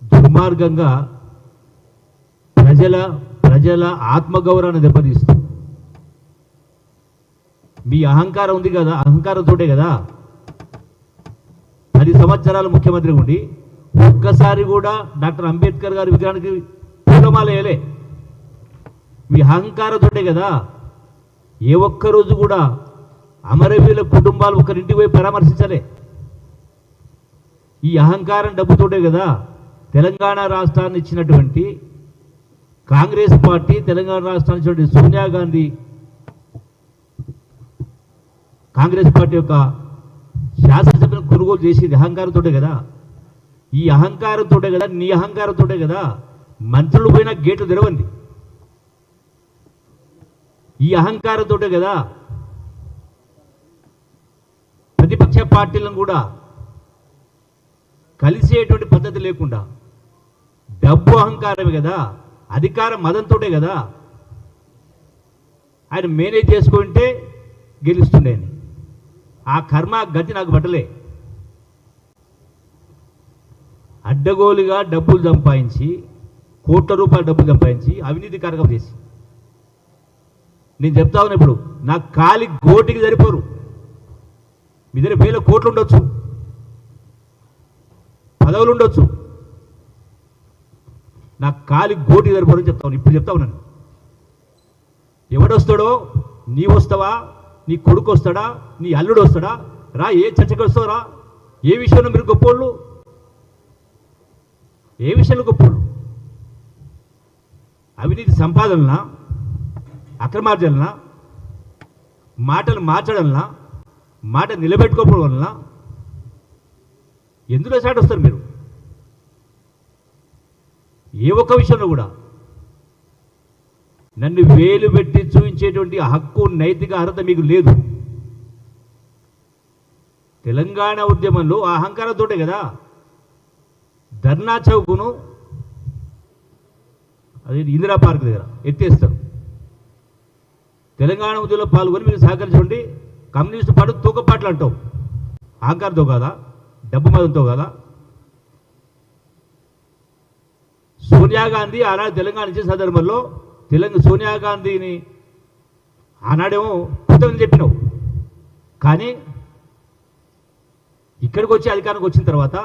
దుర్మార్గంగా ప్రజల ఆత్మగౌరవాన్ని దెబ్బతీస్తుంది. మీ అహంకారం ఉంది కదా, అహంకారంతోటే కదా 10 సంవత్సరాలు ముఖ్యమంత్రి ఉండి ఒక్కసారి కూడా డాక్టర్ అంబేద్కర్ గారి విగ్రహానికి పూలమాల వేయలే. మీ అహంకారంతోటే కదా. ఏ ఒక్కరోజు కూడా అమరవీరుల కుటుంబాలు ఒకరింటికి పోయి పరామర్శించలే. ఈ అహంకారం డబ్బుతోటే కదా తెలంగాణ రాష్ట్రాన్ని ఇచ్చినటువంటి కాంగ్రెస్ పార్టీ, తెలంగాణ రాష్ట్రాన్ని ఇచ్చినటువంటి సోనియా గాంధీ కాంగ్రెస్ పార్టీ యొక్క శాసనసభను కొనుగోలు చేసేది అహంకారంతోటే కదా. ఈ అహంకారంతోటే కదా, నీ అహంకారంతోటే కదా మంత్రులు పోయినా గేట్లు తెరవండి. ఈ అహంకారంతోటే కదా ప్రతిపక్ష పార్టీలను కూడా కలిసేటువంటి పద్ధతి లేకుండా డబ్బు అహంకారమే కదా, అధికార మదంతోటే కదా ఆయన మేనేజ్ చేసుకుంటే గెలుస్తుండే. ఆ కర్మ గతి నాకు పట్టలే. అడ్డగోలుగా డబ్బులు సంపాదించి, కోట్ల రూపాయల డబ్బులు సంపాదించి అవినీతి కార్యక్రమం చేసి నేను చెప్తా ఉన్నా. ఇప్పుడు నా కాలి గోటికి సరిపోరు. మీ దగ్గర వేల కోట్లు ఉండొచ్చు, పదవులు ఉండొచ్చు, నా కాలి గోటికి సరిపోరు అని చెప్తా ఉన్నా. ఇప్పుడు చెప్తా ఉన్నాను. ఎవడొస్తాడో, నీ వస్తావా, నీ కొడుకు వస్తాడా, నీ అల్లుడు వస్తాడా, రా, ఏ చర్చకి వస్తారా, ఏ విషయంలో మీరు గొప్పోళ్ళు, ఏ విషయంలో గొప్పోళ్ళు? అవినీతి సంపాదనలా, అక్రమార్జనలా, మాటలు మార్చడంలా, మాట నిలబెట్టుకోవడం వలన ఎందులో సాటి వస్తారు మీరు? ఏ ఒక్క విషయంలో కూడా నన్ను వేలు పెట్టి చూపించేటువంటి హక్కు, నైతిక అర్హత మీకు లేదు. తెలంగాణ ఉద్యమంలో అహంకారంతోటే కదా ధర్నా చౌకును అది ఇందిరా పార్క్ దగ్గర ఎత్తేస్తారు. తెలంగాణ ఉద్యమంలో పాల్గొని మీరు సహకరించండి. కమ్యూనిస్టు పార్టీ తూకపాట్లు అంటావు. అహంకారంతో కాదా, డబ్బు మదంతో కాదా? సోనియా గాంధీ ఆనాడు తెలంగాణ ఇచ్చే సందర్భంలో సోనియా గాంధీని ఆనాడేమో కృతజ్ఞతలు చెప్పినావు. కానీ ఇక్కడికి వచ్చి అధికారానికి వచ్చిన తర్వాత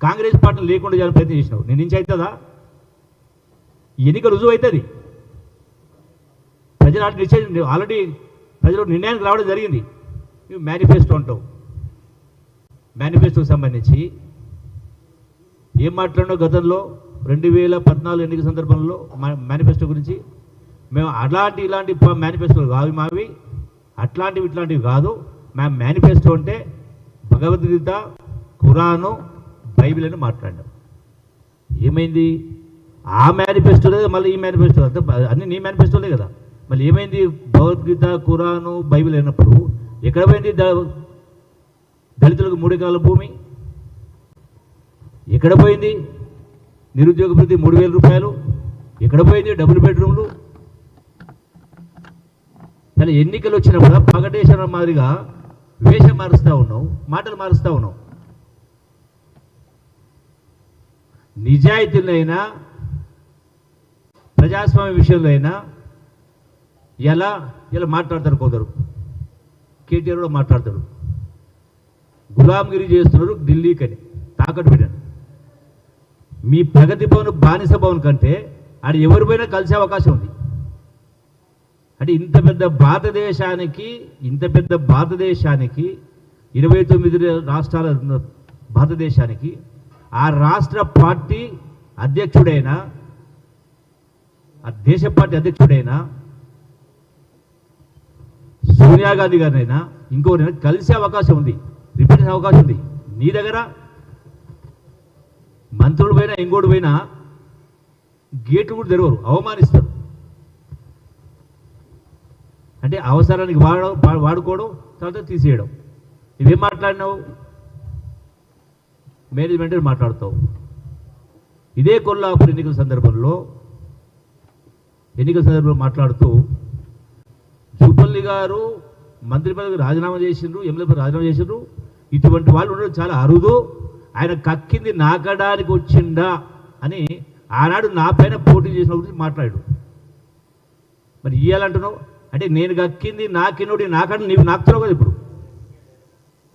కాంగ్రెస్ పార్టీని లేకుండా చేయాలని ప్రయత్నం చేసినావు. నేను నుంచి అవుతుందా? ఎన్నిక రుజువు అవుతుంది. ప్రజలు ఆల్రెడీ ప్రజలు నిర్ణయానికి రావడం జరిగింది. నువ్వు మేనిఫెస్టో అంటావు. మేనిఫెస్టోకి సంబంధించి ఏం మాట్లాడినావు గతంలో 2014 ఎన్నికల సందర్భంలో మేనిఫెస్టో గురించి? మేము ఇలాంటి మేనిఫెస్టోలు కావు మావి, అట్లాంటివి ఇట్లాంటివి కాదు. మేము మేనిఫెస్టో అంటే భగవద్గీత, ఖురాను, బైబిల్ అని మాట్లాడినాం. ఏమైంది? ఆ మేనిఫెస్టోలే మళ్ళీ ఈ మేనిఫెస్టో అన్నీ నీ మేనిఫెస్టోలే కదా. మళ్ళీ ఏమైంది? భగవద్గీత, ఖురాను, బైబిల్ అయినప్పుడు ఎక్కడ పోయింది దళితులకు 3 ఎకరాల భూమి? ఎక్కడ పోయింది నిరుద్యోగ భృతి 3000 రూపాయలు? ఎక్కడ పోయింది డబుల్ బెడ్రూమ్లు? కానీ ఎన్నికలు వచ్చినప్పుడు పగటేశ్వర మాదిరిగా వేషం మారుస్తూ ఉన్నావు, మాటలు మారుస్తూ ఉన్నావు. నిజాయితీలైనా ప్రజాస్వామ్య విషయంలో అయినా ఇలా మాట్లాడతారు కొందరు. కేటీఆర్ కూడా మాట్లాడతాడు. గులాంగిరి చేస్తున్నారు ఢిల్లీకి అని తాకట్టు పెట్టాను. మీ ప్రగతి భవన్, బానిస భవన్ కంటే ఆడ ఎవరిపైనా కలిసే అవకాశం ఉంది. అంటే ఇంత పెద్ద భారతదేశానికి 29 రాష్ట్రాల భారతదేశానికి ఆ రాష్ట్ర పార్టీ అధ్యక్షుడైనా, ఆ దేశ పార్టీ అధ్యక్షుడైనా సోనియా గాంధీ గారినైనా ఇంకోరైనా కలిసే అవకాశం ఉంది, రిపీట్ అయ్యే అవకాశం ఉంది. నీ దగ్గర మంత్రులు పోయినా ఇంకోటి పోయినా గేట్లు కూడా తెరవరు, అవమానిస్తారు. అంటే అవసరానికి వాడుకోవడం, తర్వాత తీసేయడం. ఇవేం మాట్లాడినావు? మేనేజ్మెంట్ మాట్లాడుతావు. ఇదే కొల్లాపూర్ ఎన్నికల సందర్భంలో మాట్లాడుతూ జూపల్లి గారు మంత్రి పదవికి రాజీనామా చేసిండ్రు, ఎమ్మెల్యే పదవి రాజీనామా చేసిండ్రు. ఇటువంటి వాళ్ళు ఉండడం చాలా అరుదు. ఆయన కక్కింది నాకడానికి వచ్చిందా అని ఆనాడు నా పైన పోటీ చేసిన గురించి మాట్లాడు. మరి ఇయ్యాలంటున్నావు అంటే నేను కక్కింది నాకినోడి నాకడ నీవు నాకుతున్నావు కదా. ఇప్పుడు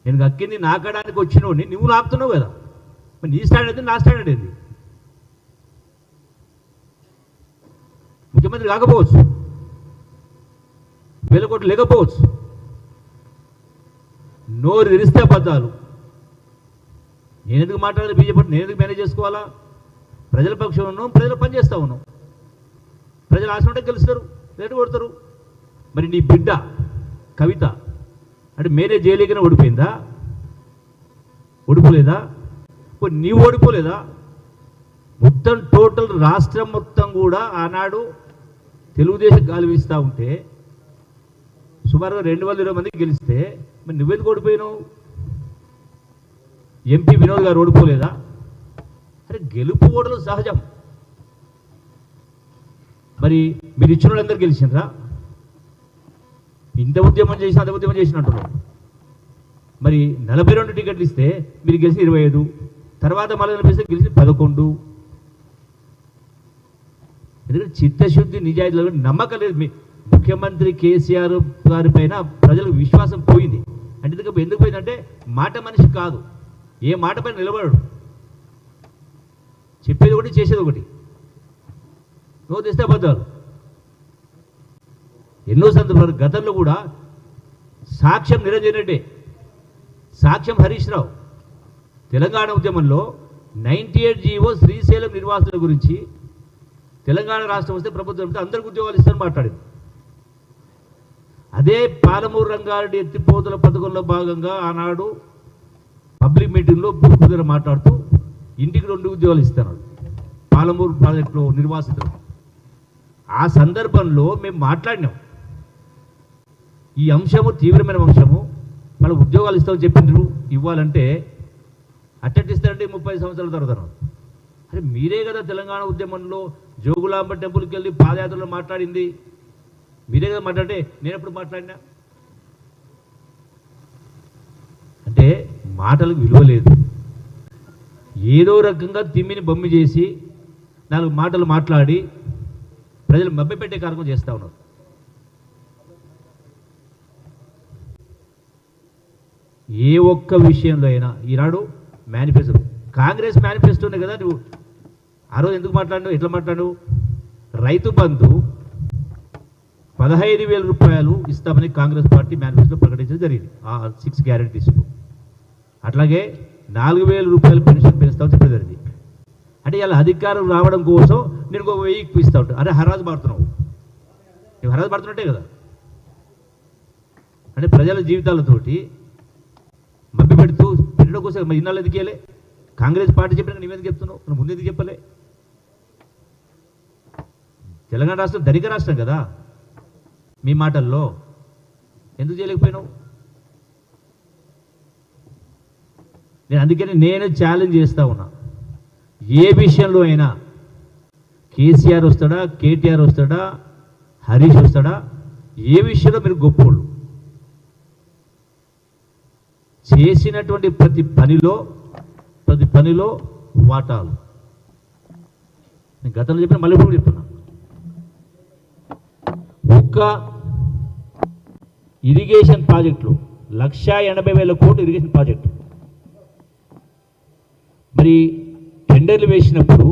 నేను కక్కింది నాకడానికి వచ్చినోడిని నువ్వు నాకుతున్నావు కదా. మరి నీ స్టాండర్డ్ ఏంది, నా స్టాండర్డ్ ఏంది? ముఖ్యమంత్రి కాకపోవచ్చు, 1000 కోట్లు లేకపోవచ్చు, నోరు తెరిస్తే అబద్ధాలు. నేను ఎందుకు మాట్లాడాలి బీజేపీ? నేను ఎందుకు మేనేజ్ చేసుకోవాలా? ప్రజల పక్షంలో ఉన్నాం, ప్రజలు పనిచేస్తూ ఉన్నాం. ప్రజలు ఆశ ఉంటే గెలుస్తారు, రేటు కొడతారు. మరి నీ బిడ్డ కవిత అంటే మేనేజ్ చేయలేకనే ఓడిపోయిందా? ఓడిపోలేదా? నీవు ఓడిపోలేదా? మొత్తం టోటల్ రాష్ట్రం మొత్తం కూడా ఆనాడు తెలుగుదేశం గాలి వీస్తూ ఉంటే సుమారుగా 220 మందికి గెలిస్తే మరి నువ్వెందుకు ఓడిపోయినావు? ఎంపీ వినోద్ గారు ఓడిపోలేదా? అరే గెలుపు ఓటలు సహజం. మరి మీరు ఇచ్చిన వాళ్ళందరూ గెలిచినరా? ఇంత ఉద్యమం చేసిన అంత ఉద్యమం చేసినట్టున్నారు. మరి 42 టికెట్లు ఇస్తే మీరు గెలిచి 25, తర్వాత మళ్ళీ కనిపిస్తే గెలిచి 11. ఎందుకంటే చిత్తశుద్ధి నిజాయితీలో నమ్మకం లేదు. ముఖ్యమంత్రి కేసీఆర్ గారి పైన ప్రజలకు విశ్వాసం పోయింది. అంటే ఎందుకు పోయిందంటే మాట మనిషి కాదు, ఏ మాట పైన నిలబడడు, చెప్పేది ఒకటి చేసేది ఒకటి, నువ్వు తెస్తే అబద్ధాలు. ఎన్నో సందర్భాలు గతంలో కూడా సాక్ష్యం నిరంజన్ రెడ్డి, సాక్ష్యం హరీష్ రావు తెలంగాణ ఉద్యమంలో 98 జీవో శ్రీశైలం నిర్వాసుల గురించి తెలంగాణ రాష్ట్రం వస్తే ప్రభుత్వం అందరికి ఉద్యోగాలు ఇస్తారని మాట్లాడింది. అదే పాలమూరు రంగారెడ్డి ఎత్తిపోతల పథకంలో భాగంగా ఆనాడు పబ్లిక్ మీటింగ్లో భూపతి మాట్లాడుతూ ఇంటికి 2 ఉద్యోగాలు ఇస్తున్నాడు పాలమూరు ప్రాజెక్టులో నిర్వాసితులు. ఆ సందర్భంలో మేము మాట్లాడినాం, ఈ అంశము తీవ్రమైన అంశము, వాళ్ళ ఉద్యోగాలు ఇస్తామని చెప్పిండ్రు, ఇవ్వాలంటే అట్టట్టిస్తారంటే 30 సంవత్సరాల తర్వాత. అరే మీరే కదా తెలంగాణ ఉద్యమంలో జోగులాంబ టెంపుల్కి వెళ్ళి పాదయాత్రలో మాట్లాడింది, మీరే కదా మాట్లాడితే నేను ఎప్పుడు మాట్లాడినా? అంటే మాటలకు విలువ లేదు. ఏదో రకంగా తిమ్మిని బొమ్మి చేసి 4 మాటలు మాట్లాడి ప్రజలు మభ్యపెట్టే కార్యక్రమం చేస్తూ ఉన్నారు. ఏ ఒక్క విషయంలో అయినా ఈనాడు మేనిఫెస్టో, కాంగ్రెస్ మేనిఫెస్టోనే కదా నువ్వు ఆ రోజు ఎందుకు మాట్లాడినావు, ఎట్లా మాట్లాడు? రైతు బంధు 15,000 రూపాయలు ఇస్తామని కాంగ్రెస్ పార్టీ మేనిఫెస్టో ప్రకటించడం జరిగింది ఆ 6 గ్యారెంటీస్లో. అట్లాగే 4,000 రూపాయలు పెన్షన్ పెంచుతామని చెప్పడం జరిగింది. అంటే ఇలా అధికారం రావడం కోసం నేను 1,000 ఎక్కువ ఇస్తా ఉంటాను. అరే హరాజు పడుతున్నావు, నువ్వు హరాజు పడుతున్నట్టే కదా. అంటే ప్రజల జీవితాలతోటి మభ్య పెడుతూ పెట్టడం కోసం మరి ఇన్నాళ్ళు ఎందుకేలే? కాంగ్రెస్ పార్టీ చెప్పినా నువ్వెందుకు చెప్తున్నావు? నువ్వు ముందు ఎందుకు చెప్పలే? తెలంగాణ రాష్ట్రం ధనిక రాష్ట్రం కదా, మీ మాటల్లో ఎందుకు చేయలేకపోయినావు? అందుకని నేను ఛాలెంజ్ చేస్తా ఉన్నా, ఏ విషయంలో అయినా కేసీఆర్ వస్తాడా, కేటీఆర్ వస్తాడా, హరీష్ వస్తాడా, ఏ విషయంలో మీరు గొప్పోళ్ళు, చేసినటువంటి ప్రతి పనిలో వాటాలు. నేను గతంలో చెప్పిన మళ్ళీ ఇప్పుడు చెప్తున్నా, ఒక్క ఇరిగేషన్ ప్రాజెక్టులు 1,80,000 కోట్లు ఇరిగేషన్ ప్రాజెక్టు. మరి టెండర్లు వేసినప్పుడు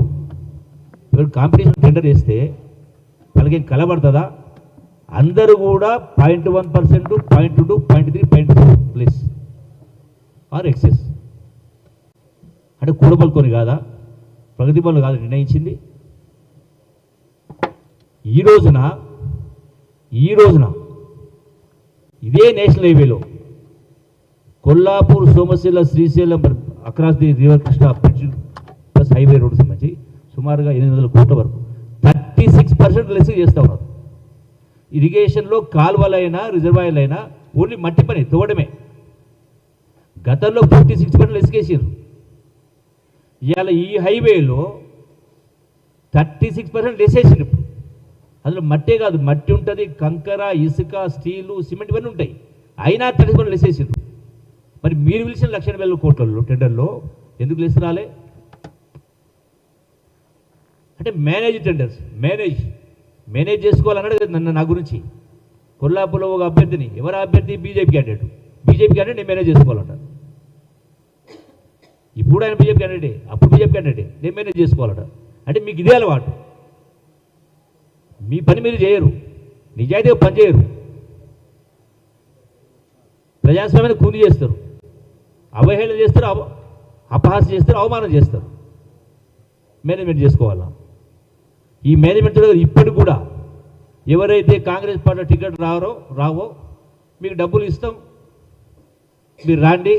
కాంపిటీషన్ టెండర్ వేస్తే వాళ్ళకేం కలబడుతుందా? అందరూ కూడా 0.1%, 0.2, 0.3, 0.4 ప్లస్ ఆర్ ఎక్సెస్. అంటే కూడబలుకొని కాదా, ప్రగతి పనులు కాదా నిర్ణయించింది? ఈ రోజున ఇదే నేషనల్ హైవేలో Kollapur, Somasila, Srisailam across the river Krishna bridge plus highway road సంబంధించి సుమారుగా 800 కోట్ల వరకు 36% లెస్ చేస్తూ ఉన్నారు. ఇరిగేషన్లో కాలువలైనా రిజర్వాయర్లైనా ఓన్లీ మట్టి పని తోవడమే. గతంలో 56% లెస్ చేసారు. ఇవాళ ఈ హైవేలో 36% లెస్ వేసారు. అందులో మట్టే కాదు, మట్టి ఉంటుంది, కంకర, ఇసుక, స్టీలు, సిమెంట్ ఇవన్నీ ఉంటాయి. అయినా 30% లెస్ వేసారు. మరి మీరు పిలిచిన 1,80,000 కోట్లలో టెండర్లో ఎందుకు లిస్ట్ రాలే అంటే మేనేజ్ టెండర్స్ మేనేజ్ చేసుకోవాలన్నాడు నన్ను నా గురించి. కొల్లాపూర్లో ఒక అభ్యర్థిని, ఎవరు అభ్యర్థి? బీజేపీ క్యాండిడేట్ నేను మేనేజ్ చేసుకోవాలంట. ఇప్పుడు ఆయన బీజేపీ క్యాండిడేటే, అప్పుడు బీజేపీ క్యాండిడేటే, నేను మేనేజ్ చేసుకోవాలట. అంటే మీకు ఇదే అలవాటు, మీ పని మీరు చేయరు, నిజాయితీగా పని చేయరు, ప్రజాస్వామ్యాన్ని కూని చేస్తారు, అవహేళన చేస్తారు, అపహాస్యం చేస్తారు, అవమానం చేస్తారు. మేనేజ్మెంట్ చేసుకోవాలా? ఈ మేనేజ్మెంట్ ఇప్పటికి కూడా ఎవరైతే కాంగ్రెస్ పార్టీ టికెట్ రావో మీకు డబ్బులు ఇస్తాం, మీరు రాండి,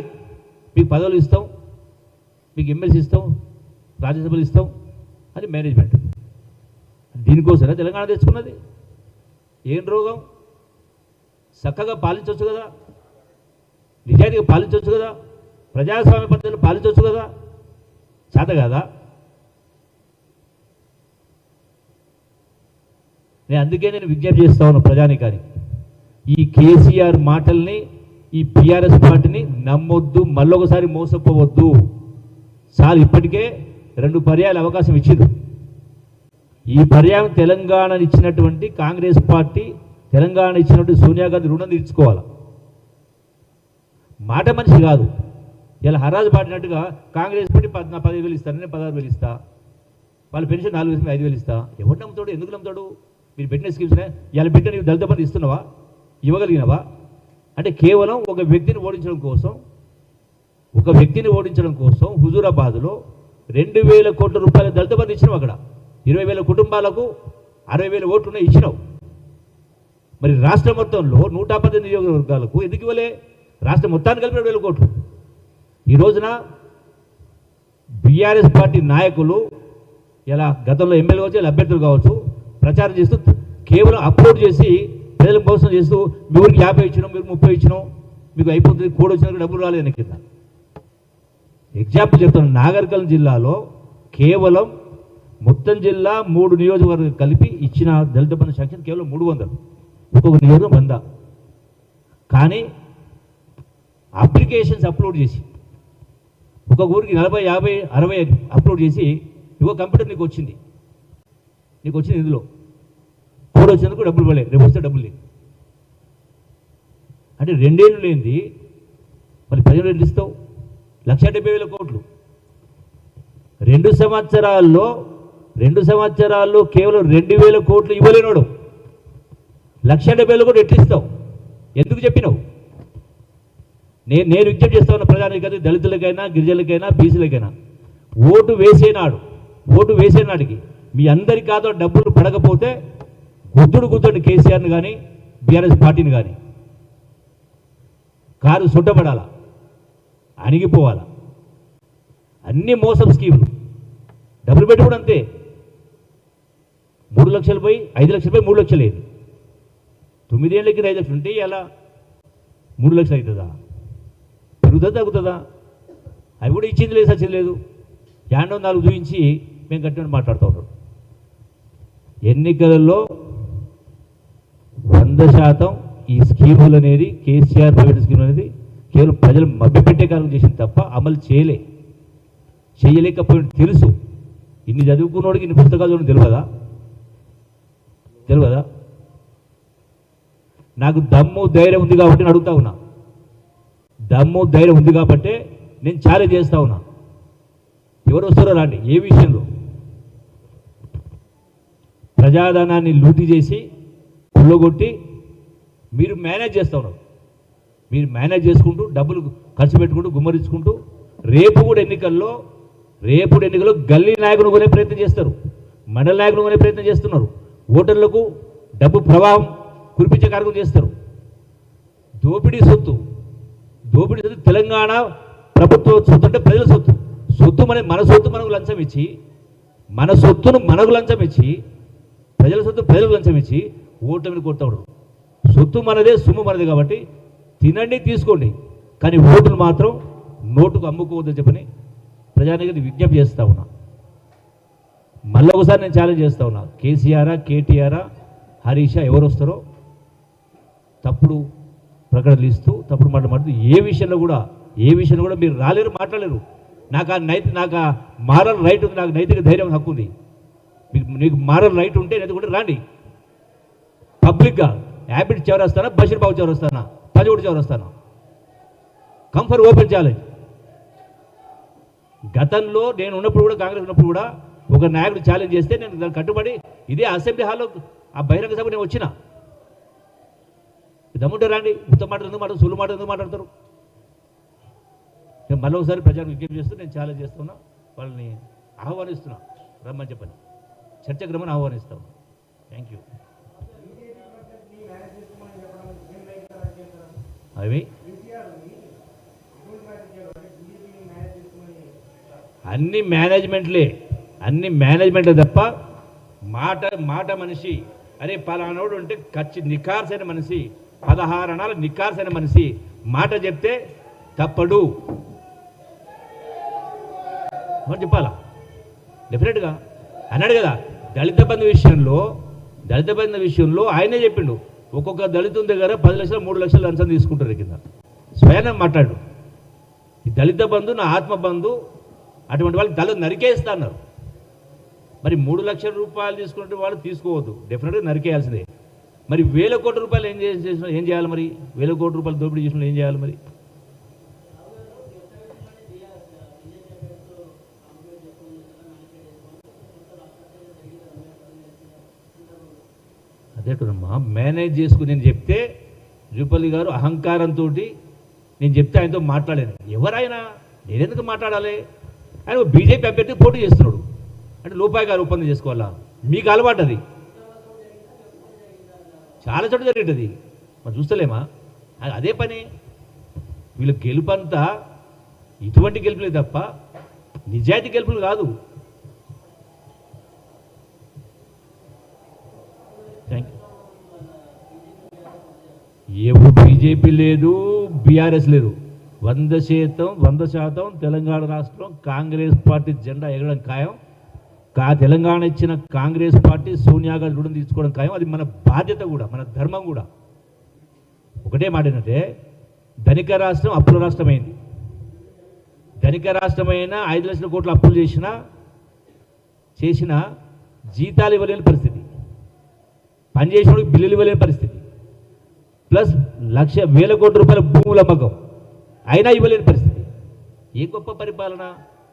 మీకు పదవులు ఇస్తాం, మీకు ఎమ్మెల్సీ ఇస్తాం, రాజ్యసభలు ఇస్తాం అని మేనేజ్మెంట్. దీనికోసమే తెలంగాణ తెచ్చుకున్నది. ఏం రోగం? చక్కగా పాలించవచ్చు కదా, నిజాయితీగా పాలించవచ్చు కదా, ప్రజాస్వామ్య పద్ధతులు పాలించవచ్చు కదా, చేత కదా. అందుకే నేను విజ్ఞప్తి చేస్తా ఉన్నా ప్రజానికానికి, ఈ కేసీఆర్ మాటల్ని, ఈ బీఆర్ఎస్ పార్టీని నమ్మొద్దు, మళ్ళొకసారి మోసపోవద్దు. చాలు, ఇప్పటికే 2 పర్యాయాలు అవకాశం ఇచ్చింది. ఈ పర్యాయం తెలంగాణ ఇచ్చినటువంటి కాంగ్రెస్ పార్టీ, తెలంగాణ ఇచ్చినటువంటి సోనియా గాంధీ రుణం తీర్చుకోవాలి. మాట మనిషి కాదు. ఇలా హరాజు పాడినట్టుగా కాంగ్రెస్ పార్టీ 15,000 ఇస్తాను, నేను 16,000 ఇస్తా, వాళ్ళ పెన్షన్ 4,000, 5,000 ఇస్తా. ఎవరు నమ్ముతాడు? ఎందుకు నమ్ముతాడు? మీరు పెట్టిన స్కీమ్స్నే ఇలా పెట్టి నీకు దళిత బంధు ఇస్తున్నావా? ఇవ్వగలిగినవా? అంటే కేవలం ఒక వ్యక్తిని ఓడించడం కోసం హుజూరాబాద్లో 2,000 కోట్ల రూపాయల దళిత బంధు ఇచ్చినావు. అక్కడ 20,000 కుటుంబాలకు 60,000 ఓట్లు ఇచ్చినావు. మరి రాష్ట్ర మొత్తంలో 118 నియోజకవర్గాలకు ఎందుకు ఇవ్వలే? రాష్ట్రం మొత్తాన్ని కలిపి 2,000 కోట్లు. ఈ రోజున బీఆర్ఎస్ పార్టీ నాయకులు ఇలా గతంలో ఎమ్మెల్యే కావచ్చు, అభ్యర్థులు కావచ్చు, ప్రచారం చేస్తూ కేవలం అప్లోడ్ చేసి ప్రజల మోసం చేస్తూ మీ ఊరికి 50 ఇచ్చినాం, మీరు 30 ఇచ్చినాం, మీకు అయిపోతుంది, కోడ్ వచ్చిన డబ్బులు రాలేదు కింద. ఎగ్జాంపుల్ చెప్తాను, నాగర్కర్నూల్ జిల్లాలో కేవలం మొత్తం జిల్లా 3 నియోజకవర్గాలు కలిపి ఇచ్చిన దళిత బంధు శాంక్షన్ కేవలం 300, ఒక్కొక్క నియోజకవర్గం 100. కానీ అప్లికేషన్స్ అప్లోడ్ చేసి ఒక్కొక్క ఊరికి 40, 50, 60 అప్లోడ్ చేసి ఇగో కంప్యూటర్ నీకు వచ్చింది ఇందులో కోడ్ వచ్చినందుకు డబ్బులు ఇవ్వలేదు, రేపు వస్తే డబ్బులు లేదు. అంటే 2 ఏళ్ళు లేనిది మరి 10 ఇస్తావు? 1,70,000 కోట్లు 2 సంవత్సరాల్లో కేవలం 2,000 కోట్లు ఇవ్వలేనాడు. 1,70,000 కోట్లు ఎట్లు ఇస్తావు? ఎందుకు చెప్పినావు? నేను విజ్ఞప్తి చేస్తా ఉన్న ప్రజానికైనా, దళితులకైనా, గిరిజనులకైనా, బీసీలకైనా, ఓటు వేసేనాడికి మీ అందరి ఖాతాలో డబ్బులు పడకపోతే గుద్దుడు కేసీఆర్ని కానీ బీఆర్ఎస్ పార్టీని కానీ కారు సుట్టబడాల, అణిగిపోవాలా. అన్ని మోసం స్కీములు, డబ్బులు పెట్టి కూడా అంతే. 3 లక్షలు పోయి 5 లక్షలు పోయి 3 లక్షలు అయింది. 9 ఏళ్ళకి 5 లక్షలు ఉంటే ఇలా 3 లక్షలు అవుతుందా? పెరుగుతుందా తగ్గుతుందా? అవి కూడా ఇచ్చింది లేదు, సచ్చింది లేదు. 4 చూపించి మేము కట్టినట్టు మాట్లాడుతూ ఉన్నాడు. ఎన్నికలలో 100% ఈ స్కీములు అనేది, కేసీఆర్ ప్రైవేట్ స్కీమ్ అనేది కేవలం ప్రజలు మభ్యపెట్టే కాలం చేసింది తప్ప అమలు చేయలేకపోయిన తెలుసు. ఇన్ని చదువుకున్నోడికి ఇన్ని పుస్తకాలు చూడడం తెలియదా? నాకు దమ్ము ధైర్యం ఉంది కాబట్టి నేను అడుగుతా ఉన్నా. దమ్ము ధైర్యం ఉంది కాబట్టి నేను ఛాలెంజ్ చేస్తా ఉన్నా. ఎవరు వస్తారో రాండి. ఏ విషయంలో ప్రజాధనాన్ని లూటీ చేసి పుల్లగొట్టి మీరు మేనేజ్ చేస్తూ ఉన్నారు. మీరు మేనేజ్ చేసుకుంటూ డబ్బులు ఖర్చు పెట్టుకుంటూ గుమ్మరించుకుంటూ రేపు ఎన్నికల్లో గల్లీ నాయకులు కొనే ప్రయత్నం చేస్తారు, మండల నాయకులు కొనే ప్రయత్నం చేస్తున్నారు, ఓటర్లకు డబ్బు ప్రవాహం కురిపించే కార్యక్రమం చేస్తారు. దోపిడీ సొత్తు తెలంగాణ ప్రభుత్వ సొత్తు అంటే ప్రజల సొత్తు. మన సొత్తు మనకు లంచం ఇచ్చి, మన సొత్తును మనకు లంచం ఇచ్చి, ప్రజల సొత్తు ప్రజలకు లంచం ఇచ్చి ఓటమిని కొడతాడు. సొత్తు మనదే, సొమ్ము మనదే కాబట్టి తినండి, తీసుకోండి, కానీ ఓటులు మాత్రం నోటుకు అమ్ముకోవద్దని చెప్పని ప్రజానికి విజ్ఞప్తి చేస్తూ ఉన్నా. మళ్ళీ ఒకసారి నేను ఛాలెంజ్ చేస్తూ ఉన్నా. కేసీఆరా, కేటీఆరా, హరీషా ఎవరు వస్తారో తప్పుడు ప్రకటనలు ఇస్తూ, తప్పుడు మాట్లాడుతూ ఏ విషయంలో కూడా మీరు రాలేరు, మాట్లాడలేరు. నాకు ఆ మారల్ రైట్ ఉంది, నాకు నైతిక ధైర్యం హక్కు ఉంది. నీకు మారల్ రైట్ ఉంటే నైతిక రాండి పబ్లిక్గా. హ్యాబిట్ చౌరస్తానా, బషీర్బాబు చౌరస్తానా, పదిహేడు చౌరస్తానా, కమ్ ఫర్ ఓపెన్ ఛాలెంజ్. గతంలో నేను ఉన్నప్పుడు కూడా, కాంగ్రెస్ ఉన్నప్పుడు కూడా ఒక నాయకుడు ఛాలెంజ్ చేస్తే నేను దాన్ని కట్టుబడి ఇదే అసెంబ్లీ హాల్లో ఆ బహిరంగ సభ నేను వచ్చిన. దమ్ముంటే రాండి, ఉత్తమ మాట ఎందుకు మాట్లాడు, సులు మాట ఎందుకు మాట్లాడతారు? నేను మళ్ళీ ఒకసారి ప్రజలకు విజ్ఞప్తి చేస్తూ నేను ఛాలెంజ్ చేస్తున్నా, వాళ్ళని ఆహ్వానిస్తున్నా, రమ్మని చెప్పని చర్చకు రమ్మని ఆహ్వానిస్తాను. Thank you. అవి అన్ని మేనేజ్మెంట్లే తప్ప మాట మనిషి అరే పలానోడు అంటే నిఖార్సైన మనిషి, 16 అణాల నిఖార్సైన మనిషి మాట చెప్తే తప్పడు అని చెప్పాలా? డెఫినెట్గా అన్నాడు కదా. దళిత బంధు విషయంలో ఆయనే చెప్పిండు, ఒక్కొక్క దళితుని దగ్గర 10 లక్షలు 3 లక్షలు లంచం తీసుకుంటారు కింద. స్వయాన మాట్లాడు, ఈ దళిత బంధు నా ఆత్మ బంధు, అటువంటి వాళ్ళు తల నరికేస్తా అన్నారు. మరి 3 లక్షల రూపాయలు తీసుకున్నట్టు వాళ్ళు తీసుకోవద్దు, డెఫినెట్గా నరికేయాల్సిందే. మరి 1000 కోట్ల రూపాయలు ఏం చేయాలి? మరి 1000 కోట్ల రూపాయలు దోపిడీ చేసిన ఏం చేయాలి? మరి అదేటమ్మా, మేనేజ్ చేసుకుని నేను చెప్తే జూపల్లి గారు అహంకారంతో నేను చెప్తే ఆయనతో మాట్లాడాను. ఎవరైనా నేనెందుకు మాట్లాడాలి? ఆయన బీజేపీ అభ్యర్థి పోటీ చేస్తున్నాడు అంటే లోపాయి గారు ఒప్పందం చేసుకోవాలా? మీకు అలవాటు అది, చాలా చోట్ల జరిగేది. మనం చూస్తలేమా? అదే పని. వీళ్ళ గెలుపంతా ఇటువంటి గెలుపులే తప్ప నిజాయితీ గెలుపులు కాదు. Thank you. ఎప్పుడు బీజేపీ లేదు, బీఆర్ఎస్ లేదు. 100% తెలంగాణ రాష్ట్రం కాంగ్రెస్ పార్టీ జెండా ఎగరడం ఖాయం. తెలంగాణ ఇచ్చిన కాంగ్రెస్ పార్టీ సోనియా గాంధీ రుణం తీసుకోవడం ఖాయం. అది మన బాధ్యత కూడా, మన ధర్మం కూడా. ఒకటే మాట ఏంటంటే, ధనిక రాష్ట్రం అప్పుల రాష్ట్రమైంది. ధనిక రాష్ట్రమైన 5 లక్షల కోట్ల అప్పులు చేసిన జీతాలు ఇవ్వలేని పరిస్థితి, పనిచేసినప్పుడు బిల్లులు ఇవ్వలేని పరిస్థితి, ప్లస్ 1,00,000 కోట్ల రూపాయల భూముల అమ్మకం అయినా ఇవ్వలేని పరిస్థితి. ఏ గొప్ప పరిపాలన?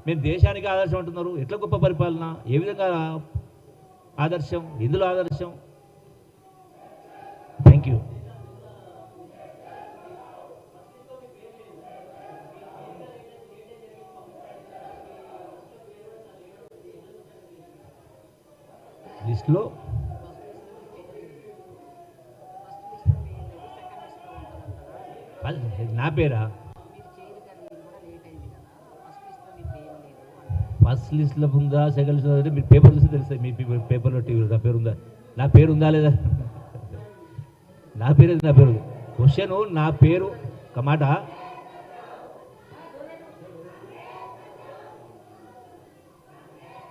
మేము దేశానికి ఆదర్శం అంటున్నారు. ఎట్లా గొప్ప పరిపాలన? ఏ విధంగా ఆదర్శం? ఇందులో ఆదర్శం? Thank you. లిస్ట్లో నా పేరా? ఫస్ట్ లిస్ట్లో ఉందా, సెకండ్ లిస్ట్లో అంటే మీరు పేపర్ చూస్తే తెలుస్తుంది. మీ పేపర్లో, టీవీలో నా పేరు ఉందా? నా పేరు ఉందా లేదా? నా పేరు క్వశ్చను నా పేరు ఒక మాట.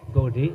ఇంకొకటి